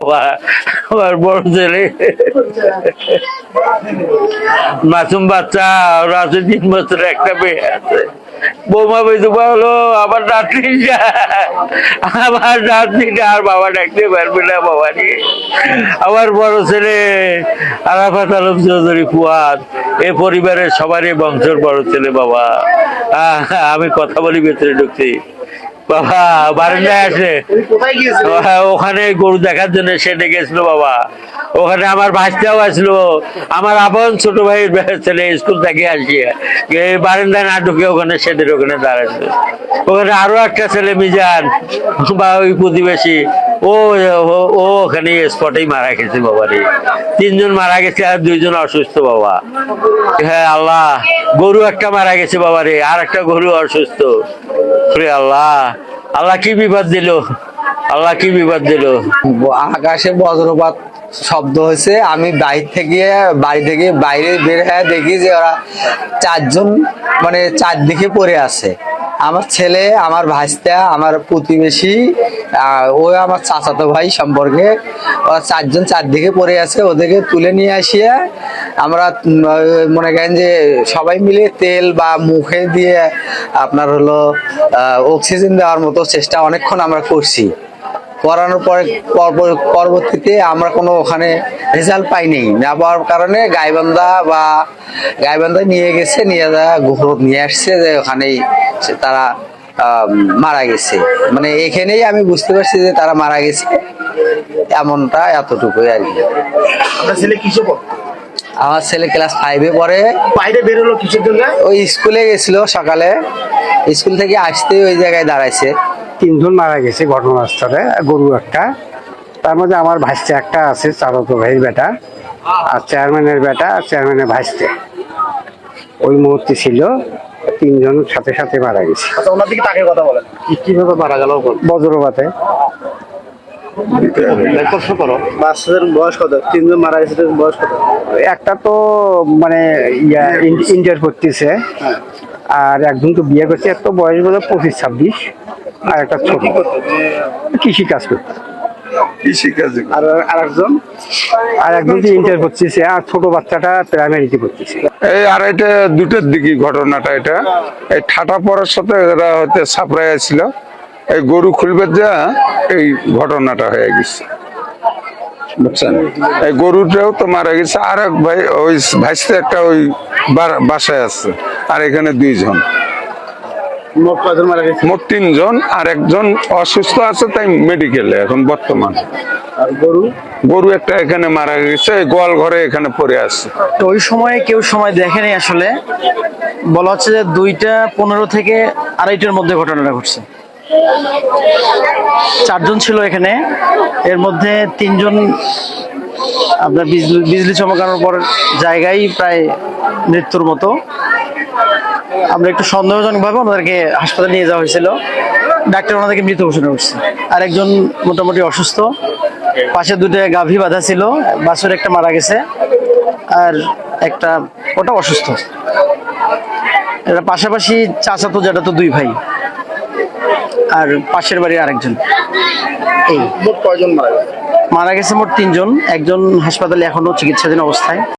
আমার বড় ছেলে মাসুম বাচ্চা, ওরা আছে 3 বছর, একটা মেয়ে আছে। বৌমা বেদুবা হলো আমার নাতনিটা আর বাবা ডাকতে পারবে না বাবা নিয়ে। আমার বড় ছেলে আরাফাত আলম চৌধুরী ফুয়াদ, এ পরিবারের সবারই বংশের বড় ছেলে বাবা। আমি কথা বলি ভেতরে ঢুকছি বাবা, বারান্দায় আসে ওখানে গরু দেখার জন্য সেটে গেছিল বাবা। ওখানে আমার ভাইটাও আসলো, আমার আপন ছোট ভাইয়ের ছেলে স্কুল থেকে আসিয়ে বারান্দায় না ঢুকে ওখানে সেটের ওখানে দাঁড়াচ্ছে। ওখানে আরো একটা ছেলে মিজান বা ওই প্রতিবেশী, ও ও ওখানে স্পটেই মারা গেছে বাবা রে। 3 জন মারা গেছে আর 2 জন অসুস্থ বাবা। হ্যাঁ আল্লাহ, গরু একটা মারা গেছে বাবা রে, আর একটা গরু অসুস্থ। আল্লাহ, আল্লাহ কি বিপদ দিল, আল্লাহ কি বিপদ দিল। আকাশে বজ্রপাত শব্দ হয়েছে, আমি বাড়ি থেকে বাইরে বের হয়ে দেখি যে ওরা 4 জন মানে চারদিকে পড়ে আছে। আমার ছেলে, আমার ভাইস্তা, আমার প্রতিবেশী, ও আমার চাচাতো ভাই সম্পর্কে, ওরা 4 জন চারদিকে পড়ে আছে। ওদেরকে তুলে নিয়ে আসিয়া আমরা মনে করেন যে সবাই মিলে তেল বা মুখে দিয়ে আপনার হলো অক্সিজেন দেওয়ার মতো চেষ্টা অনেকক্ষণ আমরা করছি। করানোর পরে পরবর্তীতে আমরা কোনো ওখানে রেজাল্ট পাইনি, না পাওয়ার কারণে গাইবান্ধা নিয়ে গেছে, নিয়ে নিয়ে আসছে যে ওখানেই তারা মারা গেছে। মানে এখানেই আমি বুঝতে পারছি যে তারা মারা গেছে, এমনটা এতটুকুই আর কি। আপনার ছেলে কিসে পড়ে? আমার ছেলে ক্লাস 5-এ পড়ে। বাইরে বেরোলো কিসের জন্য? ওই স্কুলে গেছিল সকালে, স্কুল থেকে আসতে ওই জায়গায় দাঁড়াইছে। 3 জন মারা গেছে ঘটনাস্থলে, গরু একটা, তার মধ্যে আমার ভাইস্তে একটা আছে, চাচাতো ভাইয়ের বেটা, আর চেয়ারম্যানের বেটা, আর চেয়ারম্যানের ভাইস্তে ওই মুহূর্তে ছিল। 3 জন সাথে সাথে মারা গেছে। আচ্ছা, ওনার দিকে তাকে কথা বলেন, কিভাবে মারা গেল? বজ্রপাতে। প্রশ্ন করো, বাচ্চাদের বয়স কত? 3 জন মারা গেছে, বয়স কত? একটা তো মানে ইন্টার করতেছে, আর একজন তো বিয়ে করছে, এত বয়স বোধ 25-26, আর একটা ছোট কৃষি কাজ করতে। আর একজন ইন্টার করতেছে, আর ছোট বাচ্চাটা প্রাইমারিতে করতেছে। এই আড়াইটা 2টার দিকে ঘটনাটা। এটা এই ঠাটা পড়ার সাথে এরা হয়তো সাপড়াই ছিল, এই গরু খুলবে যা এই ঘটনাটা হয়ে গেছে, বুঝছেন। এই গরুটাও তো মারা গেছে। আর এক ভাই ওই ভাইসে একটা ওই বাসায় আছে, আর এখানে 2 জন, মোট কয়জন মারা গেছে? মোট 3 জন, আর একজন অসুস্থ আছে, তাই মেডিকেলে এখন বর্তমান। আর গরু একটা এখানে মারা গেছে, গোয়াল ঘরে এখানে পড়ে আছে। তো ওই সময় কেউ সময় দেখেনি আসলে, বলা হচ্ছে যে 2:15 থেকে 2:30টার মধ্যে ঘটনাটা ঘটছে। 4 জন ছিল এখানে, এর মধ্যে 3 জন আপনার বিজলি চমকানোর পর জায়গায় প্রায় মৃত্যুর মতো। আমরা একটু সন্দেহজনক ভাবে ওনাদেরকে হাসপাতালে নিয়ে যাওয়া হয়েছিল, ডাক্তার ওনাদেরকে মৃত ঘোষণা করছে। আর একজন মোটামুটি অসুস্থ, পাশে 2টা গাভী বাঁধা ছিল, বাছুর একটা মারা গেছে, আর একটা ওটা অসুস্থ। এটা পাশাপাশি চাচাতো যেটা তো 2 ভাই, আর পাশের বাড়ির আরেকজন। এই মোট কয়জন মারা গেছে? মারা গেছে মোট 3 জন, একজন হাসপাতালে এখনো চিকিৎসাধীন অবস্থায়।